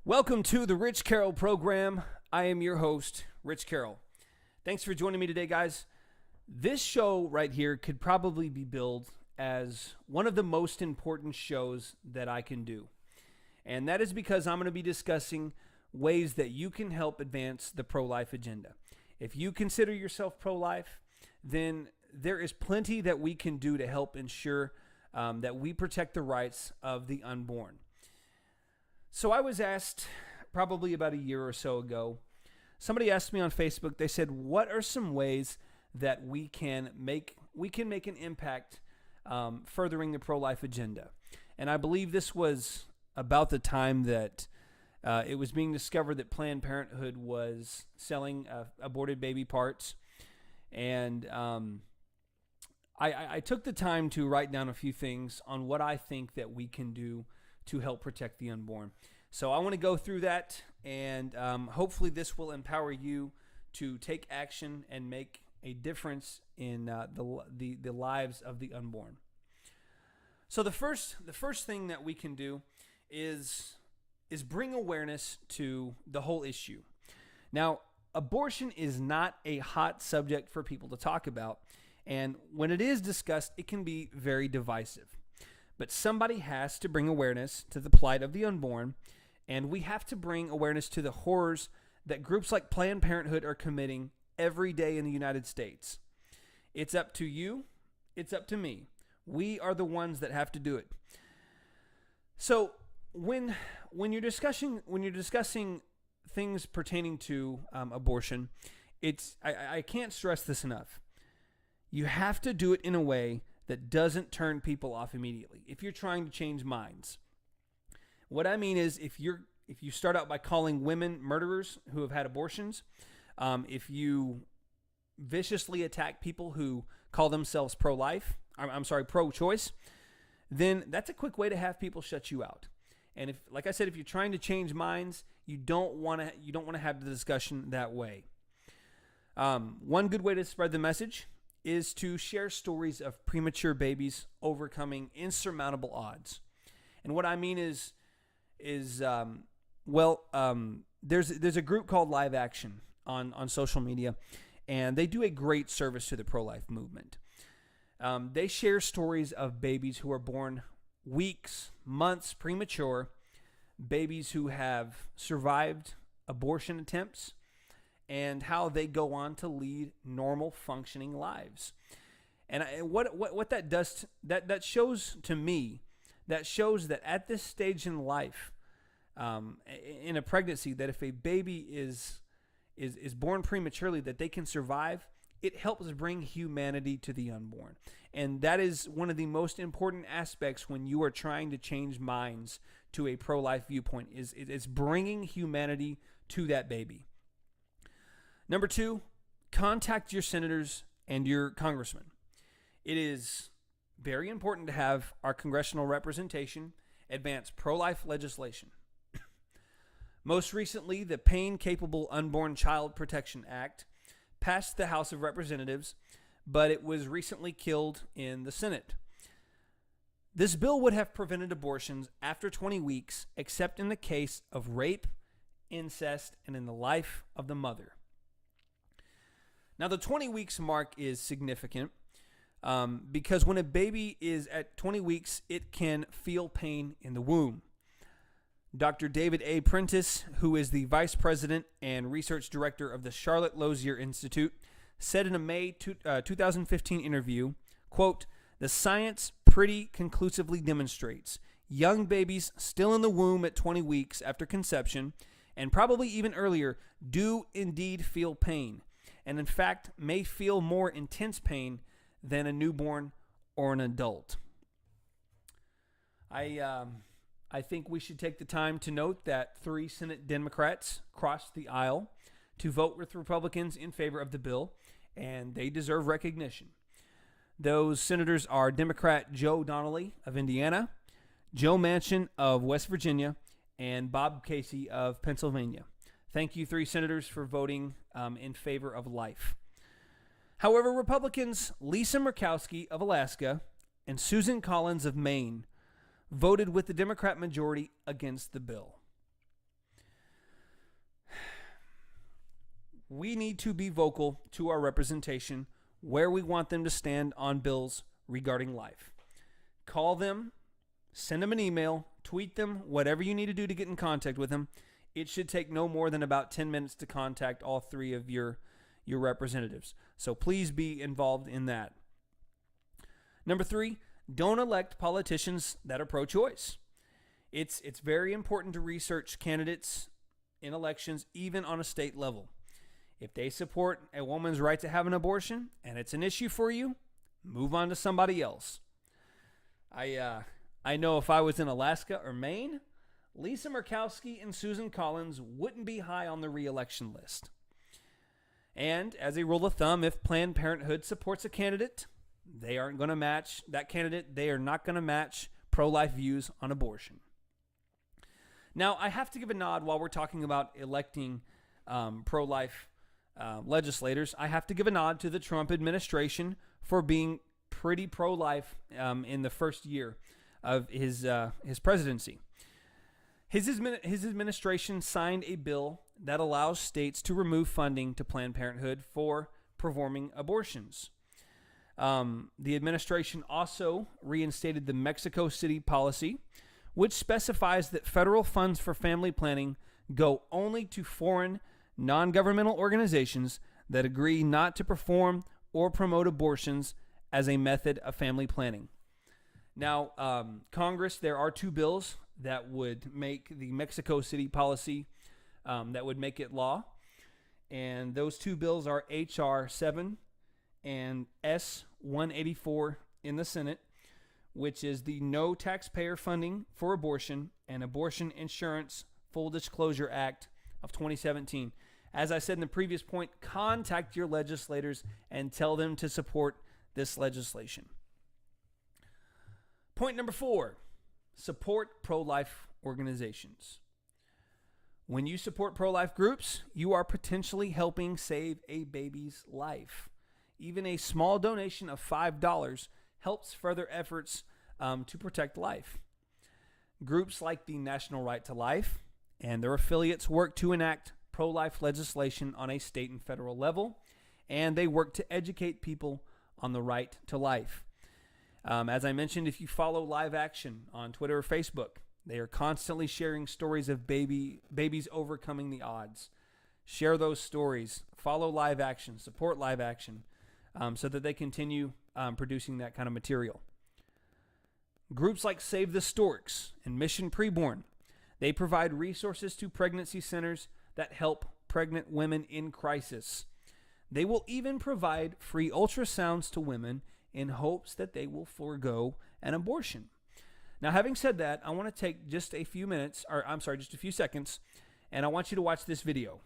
Welcome to the Rich Carroll program. I am your host, Rich Carroll. Thanks for joining me today, guys. This show right here could probably be billed as one of the most important shows that I can do. And that is because I'm going to be discussing ways that you can help advance the pro-life agenda. If you consider yourself pro-life, then there is plenty that we can do to help ensure that we protect the rights of the unborn. So I was asked probably about a year or so ago, somebody asked me on Facebook, they said, what are some ways that we can make an impact furthering the pro-life agenda? And I believe this was about the time that it was being discovered that Planned Parenthood was selling aborted baby parts. And I took the time to write down a few things on what I think that we can do to help protect the unborn. So I want to go through that, and hopefully this will empower you to take action and make a difference in the lives of the unborn. So the first thing that we can do is bring awareness to the whole issue. Now, abortion is not a hot subject for people to talk about, and when it is discussed, it can be very divisive. But somebody has to bring awareness to the plight of the unborn, and we have to bring awareness to the horrors that groups like Planned Parenthood are committing every day in the United States. It's up to you. It's up to me. We are the ones that have to do it. So when you're discussing things pertaining to abortion, I can't stress this enough. You have to do it in a way that doesn't turn people off immediately. If you're trying to change minds, what I mean is if you start out by calling women murderers who have had abortions, if you viciously attack people who call themselves pro-choice, then that's a quick way to have people shut you out. And like I said, if you're trying to change minds, you don't want to have the discussion that way. One good way to spread the message is to share stories of premature babies overcoming insurmountable odds. And what I mean is there's a group called Live Action on social media, and they do a great service to the pro-life movement. They share stories of babies who are born weeks, months premature, babies who have survived abortion attempts, and how they go on to lead normal functioning lives. And what that does, that shows to me, that shows that at this stage in life, in a pregnancy, that if a baby is born prematurely, that they can survive, it helps bring humanity to the unborn. And that is one of the most important aspects when you are trying to change minds to a pro-life viewpoint, is bringing humanity to that baby. Number 2, contact your senators and your congressmen. It is very important to have our congressional representation advance pro-life legislation. Most recently, the Pain Capable Unborn Child Protection Act passed the House of Representatives, but it was recently killed in the Senate. This bill would have prevented abortions after 20 weeks, except in the case of rape, incest, and in the life of the mother. Now, the 20 weeks mark is significant because when a baby is at 20 weeks, it can feel pain in the womb. Dr. David A. Prentice, who is the Vice President and Research Director of the Charlotte Lozier Institute, said in a May 2015 interview, quote, "The science pretty conclusively demonstrates young babies still in the womb at 20 weeks after conception, and probably even earlier, do indeed feel pain, and in fact may feel more intense pain than a newborn or an adult." I think we should take the time to note that 3 Senate Democrats crossed the aisle to vote with Republicans in favor of the bill, and they deserve recognition. Those senators are Democrat Joe Donnelly of Indiana, Joe Manchin of West Virginia, and Bob Casey of Pennsylvania. Thank you, 3 senators, for voting in favor of life. However, Republicans Lisa Murkowski of Alaska and Susan Collins of Maine voted with the Democrat majority against the bill. We need to be vocal to our representation where we want them to stand on bills regarding life. Call them, send them an email, tweet them, whatever you need to do to get in contact with them. It should take no more than about 10 minutes to contact all three of your representatives. So please be involved in that. Number 3, don't elect politicians that are pro-choice. It's very important to research candidates in elections, even on a state level. If they support a woman's right to have an abortion and it's an issue for you, move on to somebody else. I know if I was in Alaska or Maine, Lisa Murkowski and Susan Collins wouldn't be high on the re-election list. And as a rule of thumb, if Planned Parenthood supports a candidate, they aren't going to match that candidate. They are not going to match pro-life views on abortion. Now, I have to give a nod while we're talking about electing pro-life legislators. I have to give a nod to the Trump administration for being pretty pro-life in the first year of his presidency. His administration signed a bill that allows states to remove funding to Planned Parenthood for performing abortions. The administration also reinstated the Mexico City policy, which specifies that federal funds for family planning go only to foreign, non-governmental organizations that agree not to perform or promote abortions as a method of family planning. Now, Congress, there are 2 bills that would make the Mexico City policy, that would make it law. And those 2 bills are H.R. 7 and S-184 in the Senate, which is the No Taxpayer Funding for Abortion and Abortion Insurance Full Disclosure Act of 2017. As I said in the previous point, contact your legislators and tell them to support this legislation. Point number 4, support pro-life organizations. When you support pro-life groups, you are potentially helping save a baby's life. Even a small donation of $5 helps further efforts to protect life. Groups like the National Right to Life and their affiliates work to enact pro-life legislation on a state and federal level, and they work to educate people on the right to life. As I mentioned, if you follow Live Action on Twitter or Facebook, they are constantly sharing stories of babies overcoming the odds. Share those stories. Follow Live Action. Support Live Action so that they continue producing that kind of material. Groups like Save the Storks and Mission Preborn, they provide resources to pregnancy centers that help pregnant women in crisis. They will even provide free ultrasounds to women in hopes that they will forego an abortion. Now, having said that, I want to take just a few seconds, and I want you to watch this video.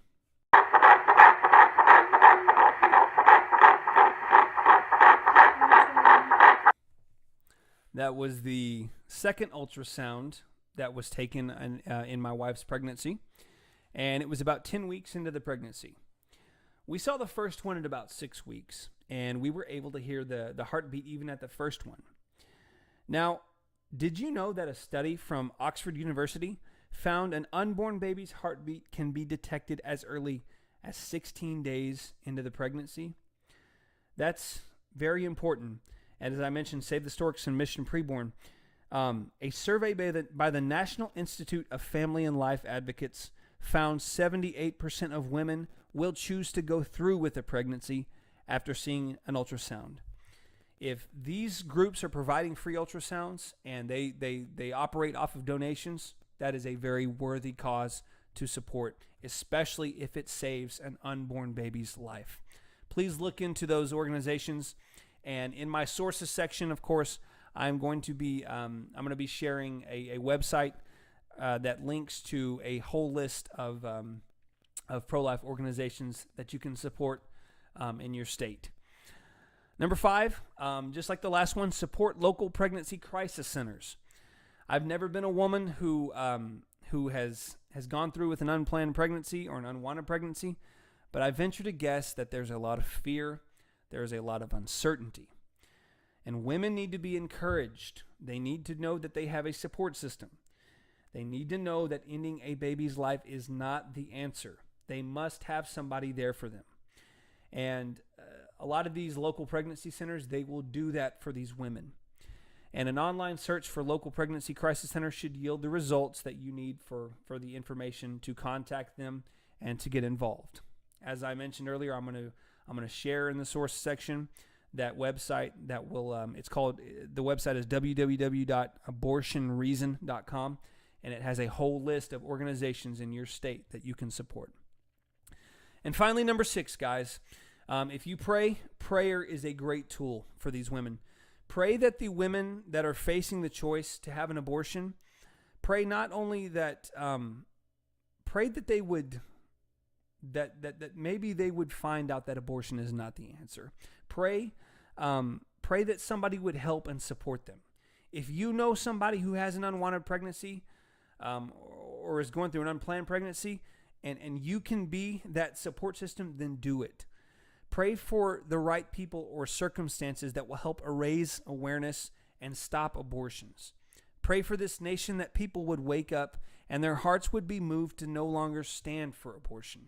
That was the second ultrasound that was taken in my wife's pregnancy, and it was about 10 weeks into the pregnancy. We saw the first one at about 6 weeks, and we were able to hear the heartbeat even at the first one. Now, did you know that a study from Oxford University found an unborn baby's heartbeat can be detected as early as 16 days into the pregnancy? That's very important. And as I mentioned, Save the Storks and Mission Preborn, a survey by the National Institute of Family and Life Advocates found 78% of women will choose to go through with a pregnancy after seeing an ultrasound. If these groups are providing free ultrasounds and they operate off of donations, that is a very worthy cause to support, especially if it saves an unborn baby's life. Please look into those organizations. And in my sources section, of course, I'm going to be sharing a website that links to a whole list of pro-life organizations that you can support in your state. Number 5, just like the last one, support local pregnancy crisis centers. I've never been a woman who has gone through with an unplanned pregnancy or an unwanted pregnancy, but I venture to guess that there's a lot of fear, there's a lot of uncertainty. And women need to be encouraged. They need to know that they have a support system. They need to know that ending a baby's life is not the answer. They must have somebody there for them. And a lot of these local pregnancy centers, they will do that for these women. And an online search for local pregnancy crisis centers should yield the results that you need for the information to contact them and to get involved. As I mentioned earlier, I'm going to share in the source section that website that will the website is www.abortionreason.com, and it has a whole list of organizations in your state that you can support. And finally, number 6, guys, if you pray, prayer is a great tool for these women. Pray that the women that are facing the choice to have an abortion, pray not only that, pray that they would, that maybe they would find out that abortion is not the answer. Pray that somebody would help and support them. If you know somebody who has an unwanted pregnancy, or is going through an unplanned pregnancy, and you can be that support system, then do it. Pray for the right people or circumstances that will help raise awareness and stop abortions. Pray for this nation that people would wake up and their hearts would be moved to no longer stand for abortion.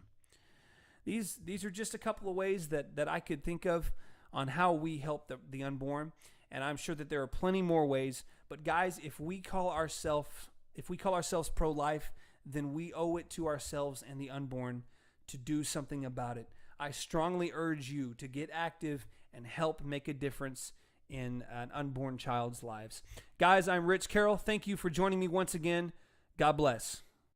These are just a couple of ways that I could think of on how we help the unborn, and I'm sure that there are plenty more ways. But guys, if we call ourselves pro-life, then we owe it to ourselves and the unborn to do something about it. I strongly urge you to get active and help make a difference in an unborn child's lives. Guys, I'm Rich Carroll. Thank you for joining me once again. God bless.